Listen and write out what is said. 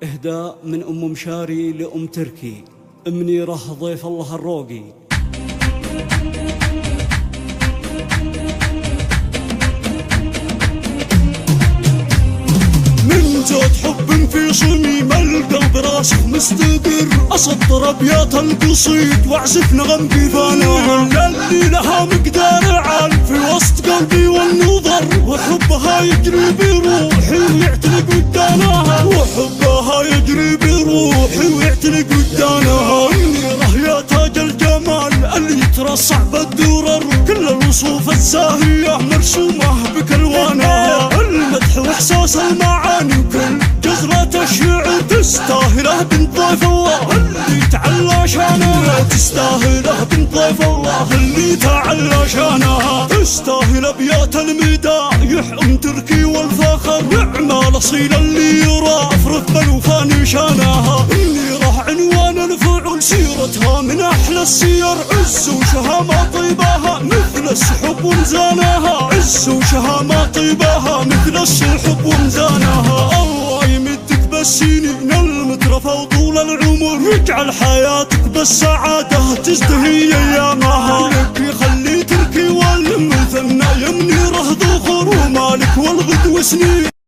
إهداء من أم مشاري لأم تركي، منيرة ضيف الله الروقي. من جود حب في صميم القلب راسخ مستقر، أسطر أبيات القصيد وأعزف نغم بفانها اللي لها مقدار عال في وسط قلبي والنظر، وحبها يجري بروحي ويعتنق ودانها، وحبها يجري بروحي ويعتنق ودانها. منيرة يا تاج الجمال اللي يترصع بالدرر، كل الوصوف الزاهية مرسومة بك ألوانها، المدح وإحساس المعاني وكل جزرة الشعر تستاهله بنت ضيف الله اللي تعلى شانها، تستاهله بنت ضيف الله اللي تعلى شانها، تستاهل أبيات المدايح أم تركي والفخر، نعم الأصيل اللي يرى في رتبة الوفا نشانها. منيرة عنوان الفعل سيرتها من أحلى السير، عز وشهامة طيبها مثل السحب ومزانها، عز وشهامة طيبها مثل السحب ومزانها. الله يمدك بالسنين المترفة وطول العمر، يجعل حياتك بالسعادة تزدهي أيامها، لك يخلي تركي والمثنى يا منيرة ذخر، ومالك والغد وسنين